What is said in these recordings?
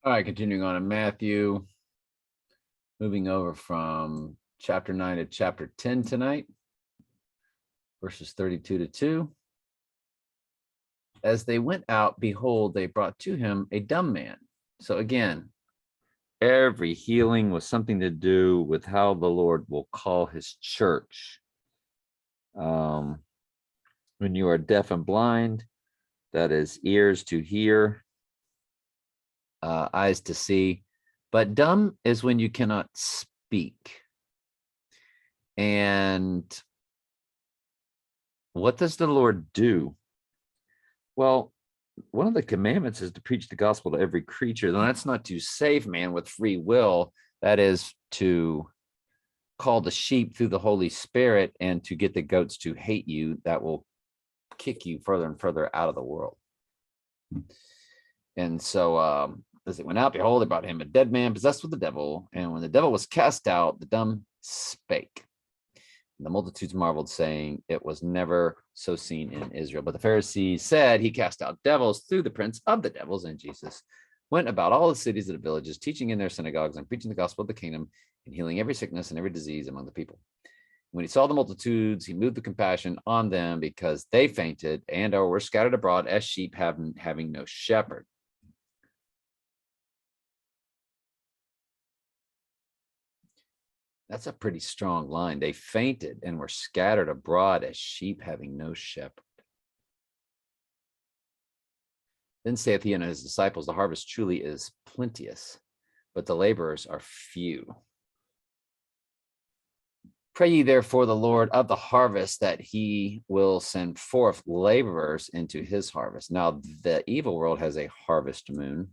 All right, continuing on in Matthew, moving over from chapter 9 to chapter 10 tonight, verses 32 to 2. As they went out, behold, they brought to him a dumb man. So again, every healing was something to do with how the Lord will call his church. When you are deaf and blind, that is ears to hear, eyes to see, but dumb is when you cannot speak. And what does the Lord do? Well, one of the commandments is to preach the gospel to every creature. Now, that's not to save man with free will. That is to call the sheep through the Holy Spirit and to get the goats to hate you. That will kick you further and further out of the world. And so as they went out, behold, they brought him a dead man possessed with the devil. And when the devil was cast out, the dumb spake. The multitudes marveled, saying, it was never so seen in Israel. But the Pharisees said, he cast out devils through the prince of the devils. And Jesus went about all the cities and the villages, teaching in their synagogues and preaching the gospel of the kingdom and healing every sickness and every disease among the people. When he saw the multitudes, he moved the compassion on them because they fainted and or were scattered abroad as sheep having no shepherd. That's a pretty strong line. They fainted and were scattered abroad as sheep having no shepherd. Then saith he unto his disciples, the harvest truly is plenteous, but the laborers are few. Pray ye therefore the Lord of the harvest that he will send forth laborers into his harvest. Now, the evil world has a harvest moon,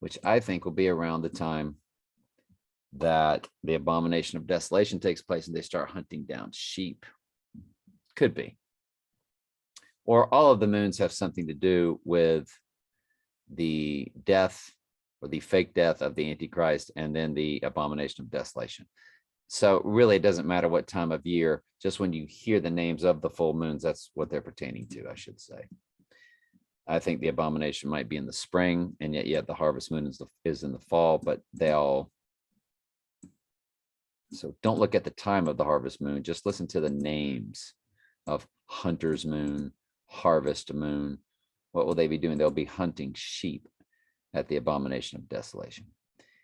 which I think will be around the time that the abomination of desolation takes place and they start hunting down sheep. Could be. Or all of the moons have something to do with the death or the fake death of the Antichrist and then the abomination of desolation. So really, it doesn't matter what time of year, just when you hear the names of the full moons, that's what they're pertaining to, I should say. I think the abomination might be in the spring, and yet the harvest moon is in the fall, but they all. So don't look at the time of the harvest moon, just listen to the names of hunter's moon, harvest moon. What will they be doing? They'll be hunting sheep at the abomination of desolation.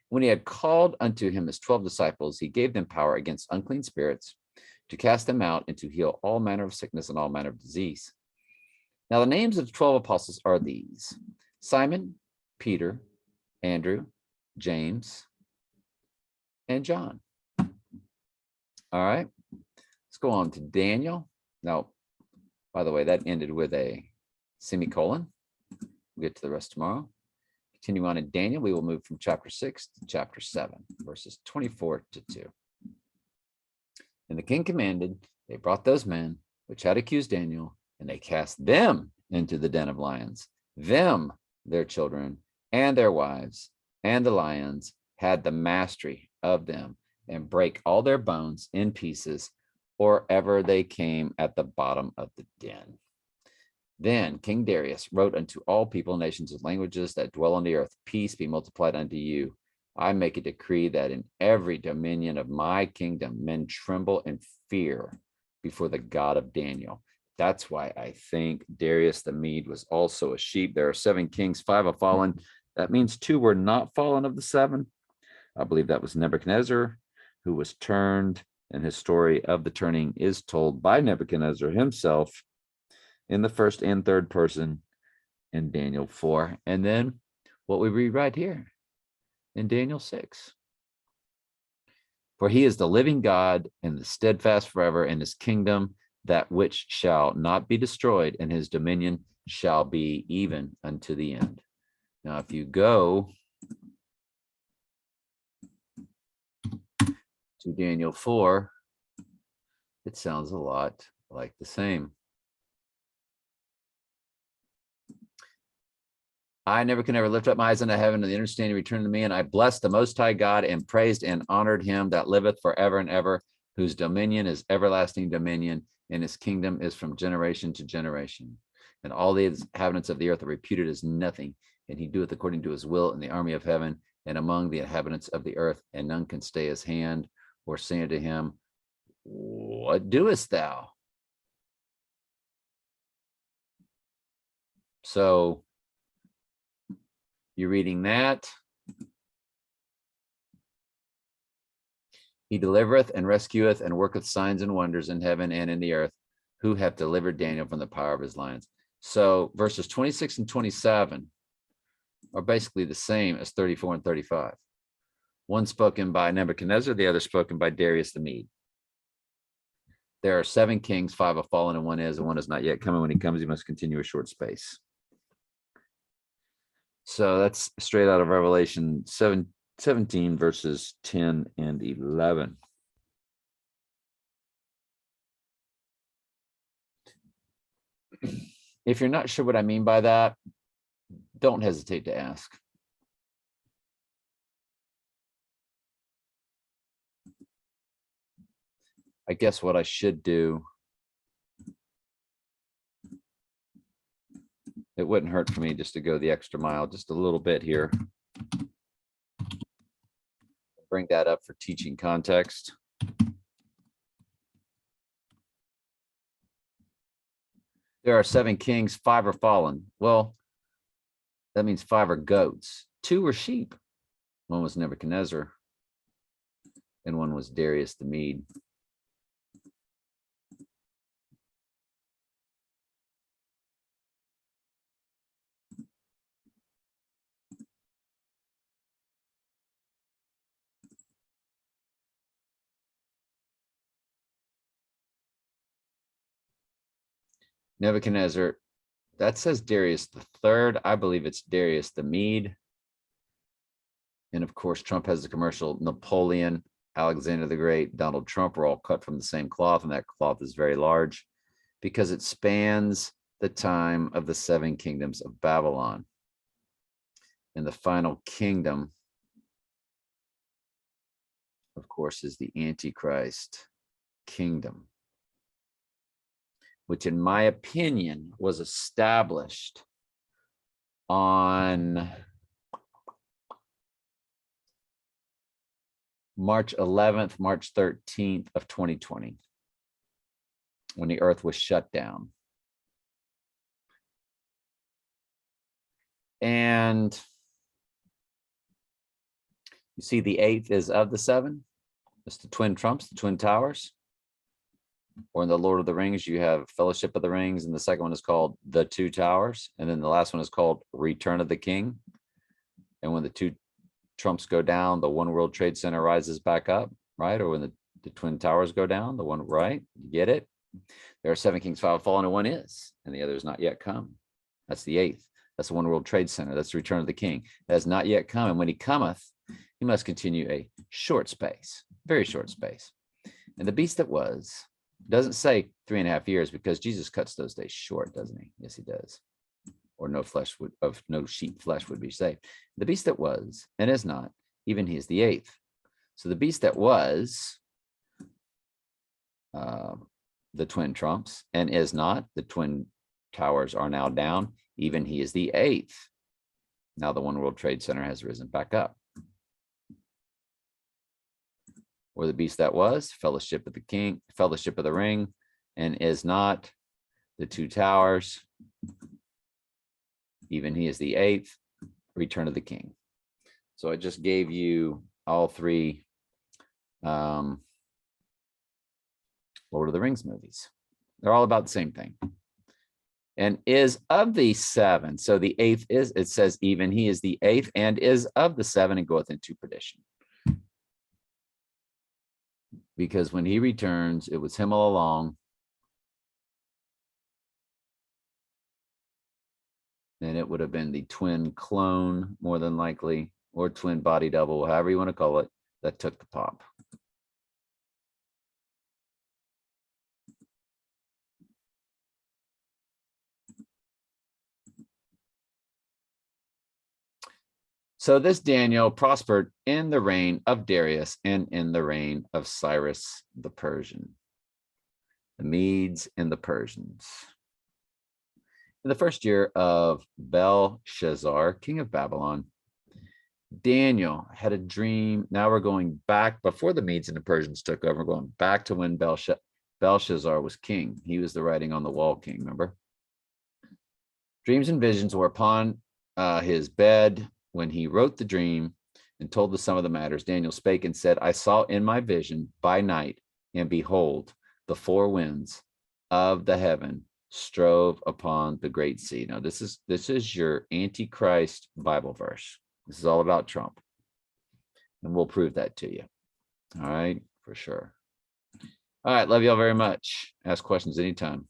When he had called unto him his 12 disciples, he gave them power against unclean spirits to cast them out and to heal all manner of sickness and all manner of disease. Now the names of the 12 apostles are these: Simon, Peter, Andrew, James, and John. All right, let's go on to Daniel. Now, by the way, that ended with a semicolon. We'll get to the rest tomorrow. Continue on in Daniel, we will move from chapter 6 to chapter 7, verses 24 to 2. And the king commanded, they brought those men which had accused Daniel, and they cast them into the den of lions, them, their children, and their wives, and the lions had the mastery of them, and break all their bones in pieces, or ever they came at the bottom of the den. Then King Darius wrote unto all people, nations, and languages that dwell on the earth, peace be multiplied unto you. I make a decree that in every dominion of my kingdom, men tremble and fear before the God of Daniel. That's why I think Darius the Mede was also a sheep. There are 7 kings, 5 have fallen. That means 2 were not fallen of the 7. I believe that was Nebuchadnezzar, who was turned, and his story of the turning is told by Nebuchadnezzar himself in the first and third person in Daniel 4. And then what we read right here in Daniel 6. For he is the living God and the steadfast forever, and his kingdom that which shall not be destroyed, and his dominion shall be even unto the end. Now, if you go to Daniel 4, it sounds a lot like the same. I never can ever lift up my eyes unto heaven, and the understanding returned to me, and I blessed the Most High God and praised and honored him that liveth forever and ever, whose dominion is everlasting dominion, and his kingdom is from generation to generation. And all the inhabitants of the earth are reputed as nothing, and he doeth according to his will in the army of heaven and among the inhabitants of the earth, and none can stay his hand or say unto him, what doest thou? So you're reading that. He delivereth and rescueth and worketh signs and wonders in heaven and in the earth, who have delivered Daniel from the power of his lions. So verses 26 and 27 are basically the same as 34 and 35. One spoken by Nebuchadnezzar, the other spoken by Darius the Mede. There are 7 kings, 5 have fallen, and one is not yet coming. When he comes, he must continue a short space. So that's straight out of Revelation 17, verses 10 and 11. If you're not sure what I mean by that, don't hesitate to ask. I guess what I should do, it wouldn't hurt for me just to go the extra mile, just a little bit here. Bring that up for teaching context. There are 7 kings, 5 are fallen. Well, that means 5 are goats. 2 were sheep. One was Nebuchadnezzar, and one was Darius the Mede. Nebuchadnezzar, that says Darius the Third. I believe it's Darius the Mede. And of course, Trump has the commercial. Napoleon, Alexander the Great, Donald Trump are all cut from the same cloth, and that cloth is very large because it spans the time of the 7 kingdoms of Babylon. And the final kingdom, of course, is the Antichrist kingdom, which in my opinion was established on March 11th, March 13th of 2020, when the earth was shut down. And you see the 8th is of the 7. It's the twin trumps, the twin towers. Or in the Lord of the Rings, you have Fellowship of the Rings, and the second one is called The Two Towers. And then the last one is called Return of the King. And when the 2 trumps go down, the One World Trade Center rises back up, right? Or when the twin towers go down, the one, right? You get it? There are 7 kings, 5 have fallen, and one is, and the other is not yet come. That's the 8th. That's the One World Trade Center. That's the return of the king. That has not yet come. And when he cometh, he must continue a short space, very short space. And the beast that was, doesn't say 3.5 years, because Jesus cuts those days short, doesn't he? Yes, he does. Or no flesh would, of no sheep flesh would be saved. The beast that was and is not, even he is the 8th. So the beast that was the twin trumps and is not, the twin towers are now down, even he is the 8th. Now the One World Trade Center has risen back up. Or the beast that was, Fellowship of the King, Fellowship of the Ring, and is not, the 2 towers, even he is the 8th, Return of the King. So I just gave you all 3 Lord of the Rings movies. They're all about the same thing. And is of the 7. So the 8th is, it says, even he is the 8th and is of the 7 and goeth into perdition. Because when he returns, it was him all along. And it would have been the twin clone, more than likely, or twin body double, however you want to call it, that took the pop. So this Daniel prospered in the reign of Darius and in the reign of Cyrus the Persian, the Medes and the Persians. In the first year of Belshazzar, king of Babylon, Daniel had a dream. Now we're going back before the Medes and the Persians took over. We're going back to when Belshazzar was king. He was the writing on the wall king, remember? Dreams and visions were upon his bed when he wrote the dream and told the sum of the matters. Daniel spake and said, I saw in my vision by night, and behold, the four winds of the heaven strove upon the great sea. Now, this is your Antichrist Bible verse. This is all about Trump. And we'll prove that to you. All right, for sure. All right, love y'all very much. Ask questions anytime.